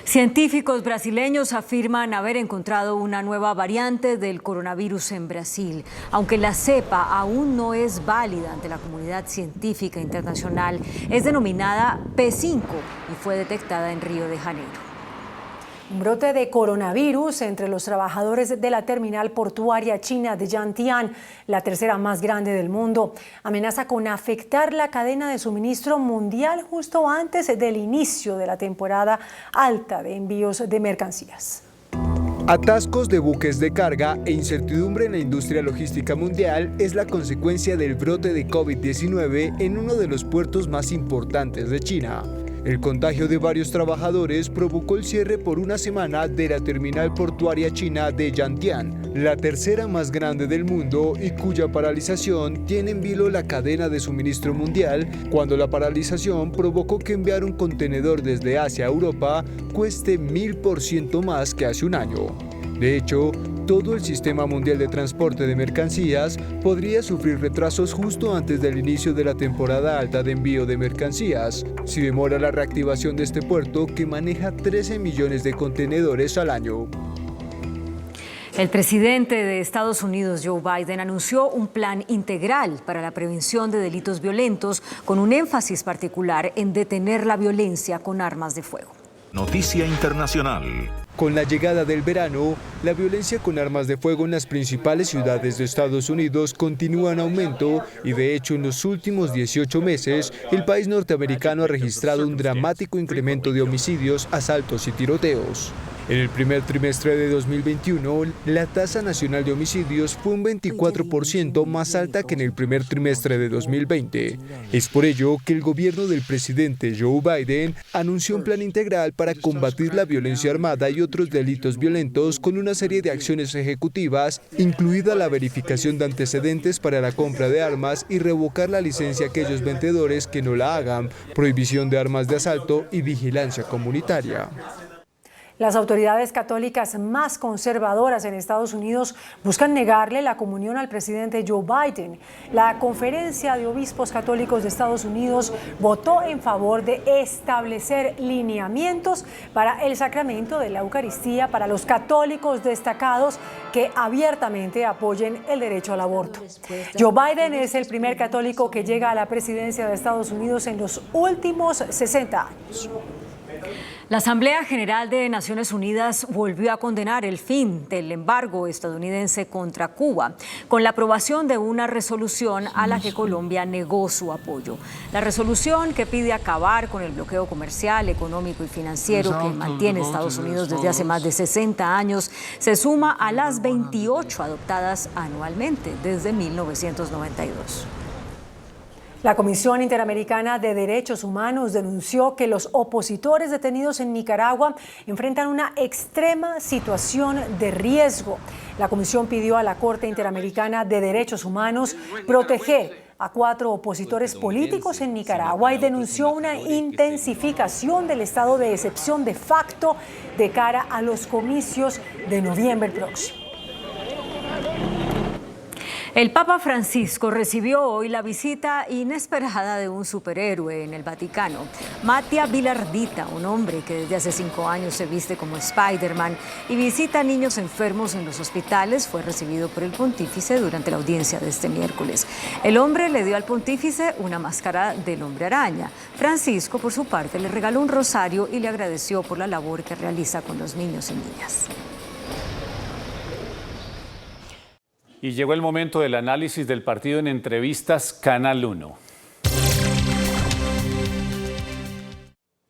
Científicos brasileños afirman haber encontrado una nueva variante del coronavirus en Brasil. Aunque la cepa aún no es válida ante la comunidad científica internacional, es denominada P5 y fue detectada en Río de Janeiro. Un brote de coronavirus entre los trabajadores de la terminal portuaria china de Yantian, la tercera más grande del mundo, amenaza con afectar la cadena de suministro mundial justo antes del inicio de la temporada alta de envíos de mercancías. Atascos de buques de carga e incertidumbre en la industria logística mundial es la consecuencia del brote de COVID-19 en uno de los puertos más importantes de China. El contagio de varios trabajadores provocó el cierre por una semana de la terminal portuaria china de Yantian, la tercera más grande del mundo y cuya paralización tiene en vilo la cadena de suministro mundial, cuando la paralización provocó que enviar un contenedor desde Asia a Europa cueste 1000% más que hace un año. De hecho, todo el sistema mundial de transporte de mercancías podría sufrir retrasos justo antes del inicio de la temporada alta de envío de mercancías, si demora la reactivación de este puerto que maneja 13 millones de contenedores al año. El presidente de Estados Unidos, Joe Biden, anunció un plan integral para la prevención de delitos violentos con un énfasis particular en detener la violencia con armas de fuego. Noticia internacional. Con la llegada del verano, la violencia con armas de fuego en las principales ciudades de Estados Unidos continúa en aumento y de hecho en los últimos 18 meses el país norteamericano ha registrado un dramático incremento de homicidios, asaltos y tiroteos. En el primer trimestre de 2021, la tasa nacional de homicidios fue un 24% más alta que en el primer trimestre de 2020. Es por ello que el gobierno del presidente Joe Biden anunció un plan integral para combatir la violencia armada y otros delitos violentos con una serie de acciones ejecutivas, incluida la verificación de antecedentes para la compra de armas y revocar la licencia a aquellos vendedores que no la hagan, prohibición de armas de asalto y vigilancia comunitaria. Las autoridades católicas más conservadoras en Estados Unidos buscan negarle la comunión al presidente Joe Biden. La Conferencia de Obispos Católicos de Estados Unidos votó en favor de establecer lineamientos para el sacramento de la Eucaristía para los católicos destacados que abiertamente apoyen el derecho al aborto. Joe Biden es el primer católico que llega a la presidencia de Estados Unidos en los últimos 60 años. La Asamblea General de Naciones Unidas volvió a condenar el fin del embargo estadounidense contra Cuba, con la aprobación de una resolución a la que Colombia negó su apoyo. La resolución que pide acabar con el bloqueo comercial, económico y financiero que mantiene Estados Unidos desde hace más de 60 años se suma a las 28 adoptadas anualmente desde 1992. La Comisión Interamericana de Derechos Humanos denunció que los opositores detenidos en Nicaragua enfrentan una extrema situación de riesgo. La comisión pidió a la Corte Interamericana de Derechos Humanos proteger a 4 opositores políticos en Nicaragua y denunció una intensificación del estado de excepción de facto de cara a los comicios de noviembre próximo. El Papa Francisco recibió hoy la visita inesperada de un superhéroe en el Vaticano. Mattia Vilardita, un hombre que desde hace 5 años se viste como Spider-Man y visita a niños enfermos en los hospitales, fue recibido por el pontífice durante la audiencia de este miércoles. El hombre le dio al pontífice una máscara del hombre araña. Francisco, por su parte, le regaló un rosario y le agradeció por la labor que realiza con los niños y niñas. Y llegó el momento del análisis del partido en Entrevistas Canal 1.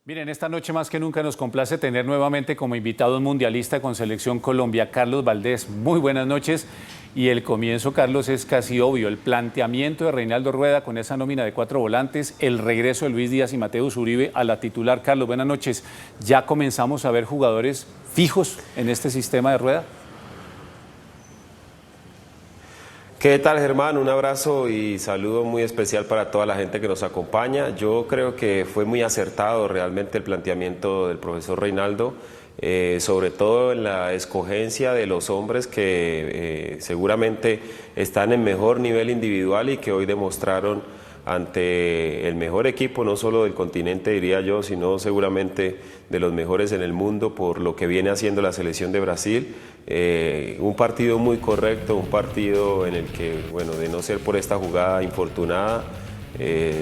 Miren, esta noche más que nunca nos complace tener nuevamente como invitado un mundialista con Selección Colombia, Carlos Valdés. Muy buenas noches. Y el comienzo, Carlos, es casi obvio. El planteamiento de Reinaldo Rueda con esa nómina de 4 volantes, el regreso de Luis Díaz y Mateus Uribe a la titular. Carlos, buenas noches. ¿Ya comenzamos a ver jugadores fijos en este sistema de Rueda? ¿Qué tal, Germán? Un abrazo y saludo muy especial para toda la gente que nos acompaña. Yo creo que fue muy acertado realmente el planteamiento del profesor Reinaldo, sobre todo en la escogencia de los hombres que seguramente están en mejor nivel individual y que hoy demostraron ante el mejor equipo, no solo del continente diría yo, sino seguramente de los mejores en el mundo por lo que viene haciendo la selección de Brasil. Un partido muy correcto, un partido en el que, bueno, de no ser por esta jugada infortunada,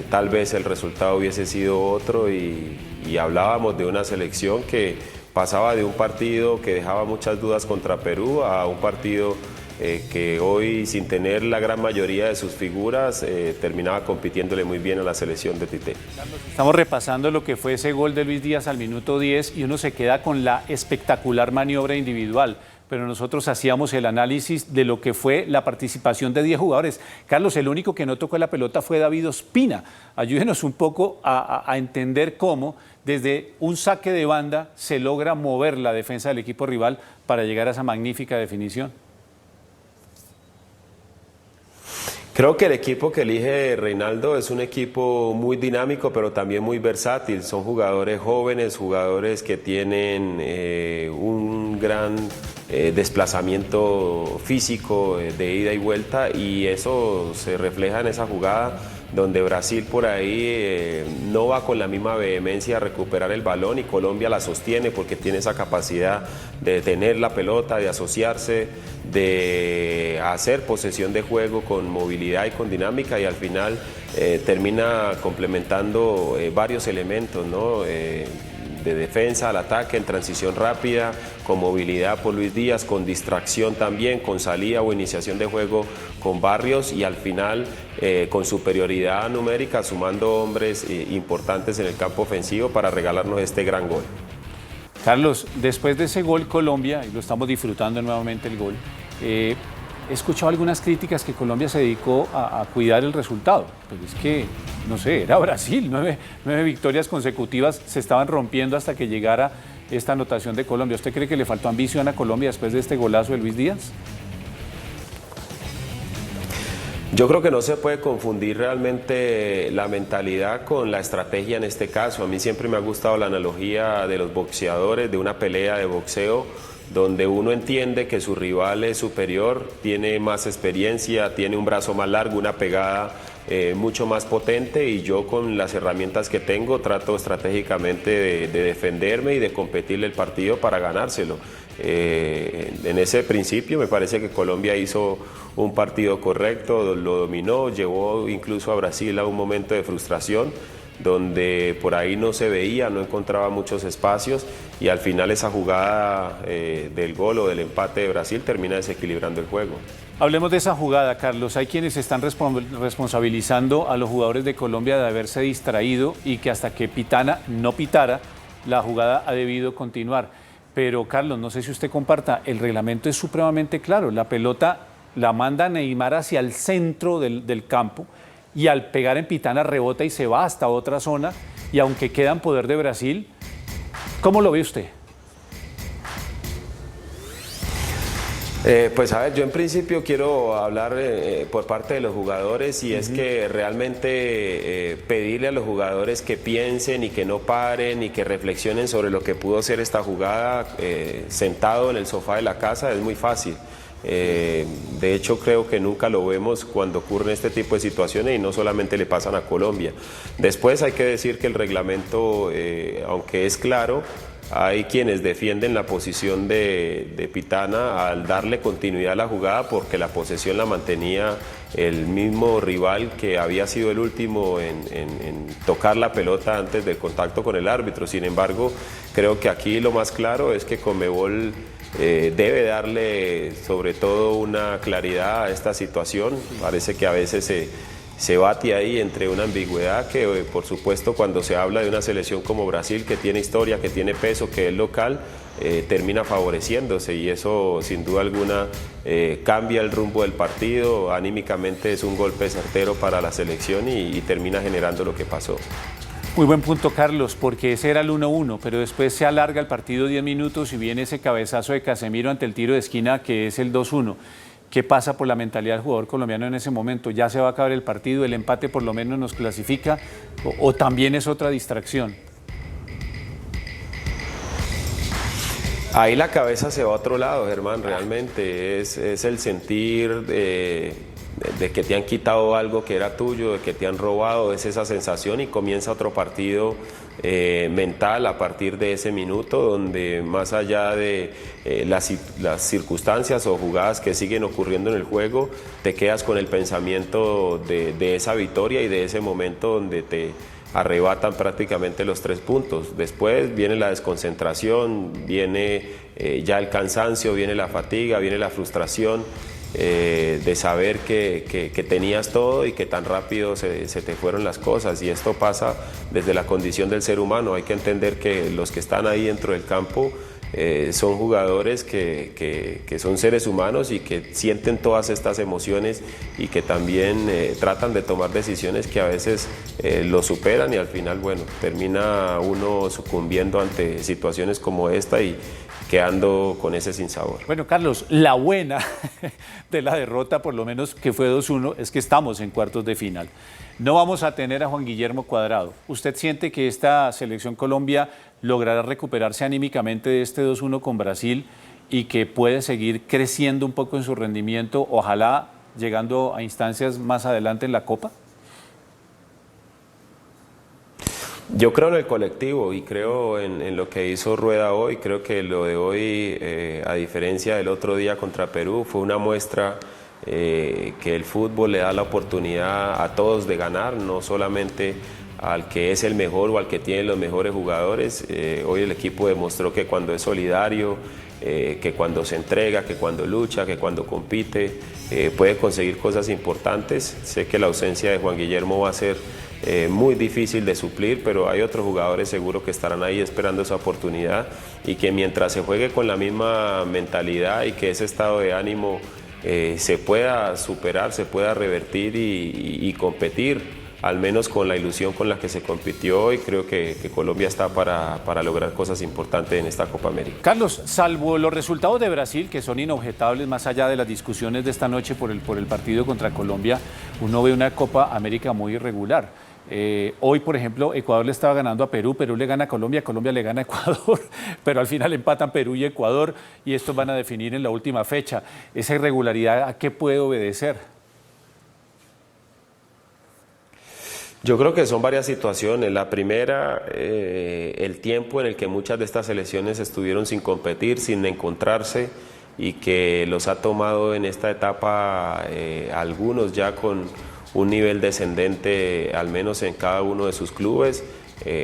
tal vez el resultado hubiese sido otro y hablábamos de una selección que pasaba de un partido que dejaba muchas dudas contra Perú a un partido que hoy, sin tener la gran mayoría de sus figuras, terminaba compitiéndole muy bien a la selección de Tite. Estamos repasando lo que fue ese gol de Luis Díaz al minuto 10 y uno se queda con la espectacular maniobra individual, pero nosotros hacíamos el análisis de lo que fue la participación de 10 jugadores. Carlos, el único que no tocó la pelota fue David Ospina. Ayúdenos un poco a entender cómo desde un saque de banda se logra mover la defensa del equipo rival para llegar a esa magnífica definición. Creo que el equipo que elige Reinaldo es un equipo muy dinámico, pero también muy versátil. Son jugadores jóvenes, jugadores que tienen un gran desplazamiento físico de ida y vuelta, y eso se refleja en esa jugada donde Brasil por ahí no va con la misma vehemencia a recuperar el balón y Colombia la sostiene porque tiene esa capacidad de tener la pelota, de asociarse, de hacer posesión de juego con movilidad y con dinámica, y al final termina complementando varios elementos, ¿no? De defensa al ataque, en transición rápida, con movilidad por Luis Díaz, con distracción también, con salida o iniciación de juego con Barrios, y al final con superioridad numérica, sumando hombres importantes en el campo ofensivo para regalarnos este gran gol. Carlos, después de ese gol Colombia, y lo estamos disfrutando nuevamente el gol, he escuchado algunas críticas que Colombia se dedicó a cuidar el resultado. Pues es que, no sé, era Brasil, nueve victorias consecutivas se estaban rompiendo hasta que llegara esta anotación de Colombia. ¿Usted cree que le faltó ambición a Colombia después de este golazo de Luis Díaz? Yo creo que no se puede confundir realmente la mentalidad con la estrategia en este caso. A mí siempre me ha gustado la analogía de los boxeadores, de una pelea de boxeo, donde uno entiende que su rival es superior, tiene más experiencia, tiene un brazo más largo, una pegada mucho más potente, y yo con las herramientas que tengo trato estratégicamente de defenderme y de competirle el partido para ganárselo. En ese principio me parece que Colombia hizo un partido correcto, lo dominó, llevó incluso a Brasil a un momento de frustración donde por ahí no se veía, no encontraba muchos espacios, y al final esa jugada del gol o del empate de Brasil termina desequilibrando el juego. Hablemos de esa jugada, Carlos. Hay quienes están responsabilizando a los jugadores de Colombia de haberse distraído y que hasta que Pitana no pitara, la jugada ha debido continuar. Pero, Carlos, no sé si usted comparta, el reglamento es supremamente claro. La pelota la manda Neymar hacia el centro del campo, y al pegar en Pitana rebota y se va hasta otra zona, y aunque queda en poder de Brasil, ¿cómo lo ve usted? Pues a ver, yo en principio quiero hablar por parte de los jugadores, y es que realmente pedirle a los jugadores que piensen y que no paren y que reflexionen sobre lo que pudo ser esta jugada sentado en el sofá de la casa es muy fácil. De hecho, creo que nunca lo vemos cuando ocurren este tipo de situaciones, y no solamente le pasan a Colombia. Después hay que decir que el reglamento, aunque es claro, hay quienes defienden la posición de Pitana al darle continuidad a la jugada, porque la posesión la mantenía el mismo rival que había sido el último en tocar la pelota antes del contacto con el árbitro. Sin embargo, creo que aquí lo más claro es que Conmebol debe darle sobre todo una claridad a esta situación. Parece que a veces se bate ahí entre una ambigüedad que, por supuesto, cuando se habla de una selección como Brasil, que tiene historia, que tiene peso, que es local, termina favoreciéndose, y eso sin duda alguna cambia el rumbo del partido. Anímicamente es un golpe certero para la selección y termina generando lo que pasó. Muy buen punto, Carlos, porque ese era el 1-1, pero después se alarga el partido 10 minutos y viene ese cabezazo de Casemiro ante el tiro de esquina, que es el 2-1. ¿Qué pasa por la mentalidad del jugador colombiano en ese momento? ¿Ya se va a acabar el partido, el empate por lo menos nos clasifica, o también es otra distracción? Ahí la cabeza se va a otro lado, Germán, realmente es el sentir de que te han quitado algo que era tuyo, de que te han robado, es esa sensación, y comienza otro partido mental a partir de ese minuto, donde más allá de las circunstancias o jugadas que siguen ocurriendo en el juego, te quedas con el pensamiento de esa victoria y de ese momento donde te arrebatan prácticamente los 3 puntos. Después viene la desconcentración, viene ya el cansancio, viene la fatiga, viene la frustración de saber que tenías todo y que tan rápido se te fueron las cosas, y esto pasa desde la condición del ser humano. Hay que entender que los que están ahí dentro del campo son jugadores que son seres humanos y que sienten todas estas emociones, y que también tratan de tomar decisiones que a veces lo superan, y al final, bueno, termina uno sucumbiendo ante situaciones como esta y quedando con ese sinsabor. Bueno, Carlos, la buena de la derrota, por lo menos que fue 2-1, es que estamos en cuartos de final. No vamos a tener a Juan Guillermo Cuadrado. ¿Usted siente que esta selección Colombia logrará recuperarse anímicamente de este 2-1 con Brasil y que puede seguir creciendo un poco en su rendimiento, ojalá llegando a instancias más adelante en la Copa? Yo creo en el colectivo y creo en lo que hizo Rueda hoy. Creo que lo de hoy, a diferencia del otro día contra Perú, fue una muestra que el fútbol le da la oportunidad a todos de ganar, no solamente al que es el mejor o al que tiene los mejores jugadores. Hoy el equipo demostró que cuando es solidario, que cuando se entrega, que cuando lucha, que cuando compite, puede conseguir cosas importantes. Sé que la ausencia de Juan Guillermo va a ser muy difícil de suplir, pero hay otros jugadores seguro que estarán ahí esperando esa oportunidad y que mientras se juegue con la misma mentalidad y que ese estado de ánimo se pueda superar, se pueda revertir y competir, al menos con la ilusión con la que se compitió hoy, creo que Colombia está para lograr cosas importantes en esta Copa América. Carlos, salvo los resultados de Brasil, que son inobjetables más allá de las discusiones de esta noche por el partido contra Colombia, uno ve una Copa América muy irregular. Hoy, por ejemplo, Ecuador le estaba ganando a Perú, Perú le gana a Colombia, Colombia le gana a Ecuador, pero al final empatan Perú y Ecuador y estos van a definir en la última fecha. ¿Esa irregularidad a qué puede obedecer? Yo creo que son varias situaciones. La primera, el tiempo en el que muchas de estas selecciones estuvieron sin competir, sin encontrarse y que los ha tomado en esta etapa algunos ya con un nivel descendente, al menos en cada uno de sus clubes.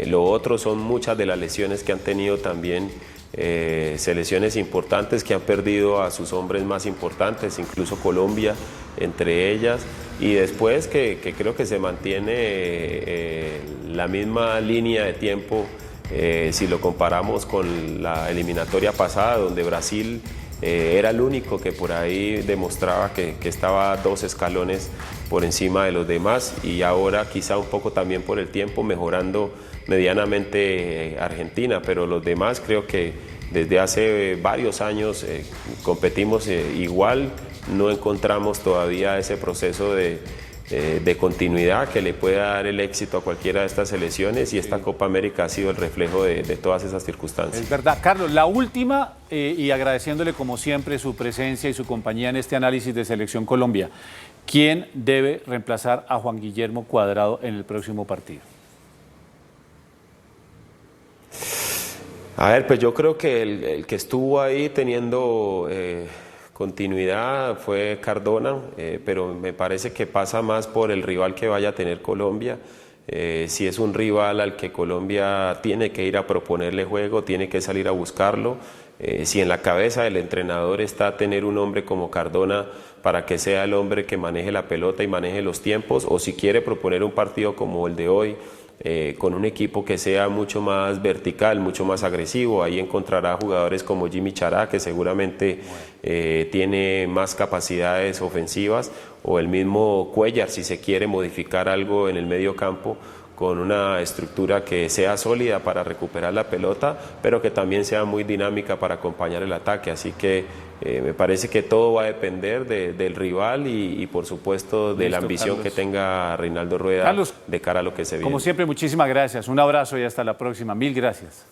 Lo otro son muchas de las lesiones que han tenido también selecciones importantes que han perdido a sus hombres más importantes, incluso Colombia entre ellas. Y después que creo que se mantiene la misma línea de tiempo si lo comparamos con la eliminatoria pasada, donde Brasil era el único que por ahí demostraba que estaba 2 escalones por encima de los demás, y ahora quizá un poco también por el tiempo mejorando medianamente Argentina, pero los demás creo que desde hace varios años competimos igual, no encontramos todavía ese proceso de continuidad que le pueda dar el éxito a cualquiera de estas selecciones, y esta Copa América ha sido el reflejo de todas esas circunstancias. Es verdad. Carlos, la última, y agradeciéndole como siempre su presencia y su compañía en este análisis de Selección Colombia, ¿quién debe reemplazar a Juan Guillermo Cuadrado en el próximo partido? A ver, pues yo creo que el que estuvo ahí teniendo continuidad fue Cardona, pero me parece que pasa más por el rival que vaya a tener Colombia. Si es un rival al que Colombia tiene que ir a proponerle juego, tiene que salir a buscarlo. Si en la cabeza del entrenador está tener un hombre como Cardona para que sea el hombre que maneje la pelota y maneje los tiempos, o si quiere proponer un partido como el de hoy, con un equipo que sea mucho más vertical, mucho más agresivo, ahí encontrará jugadores como Jimmy Chará, que seguramente tiene más capacidades ofensivas, o el mismo Cuellar, si se quiere modificar algo en el medio campo, con una estructura que sea sólida para recuperar la pelota, pero que también sea muy dinámica para acompañar el ataque. Así que me parece que todo va a depender del rival y por supuesto de la ambición, Carlos, que tenga Reinaldo Rueda, Carlos, de cara a lo que se viene. Como siempre, muchísimas gracias. Un abrazo y hasta la próxima. Mil gracias.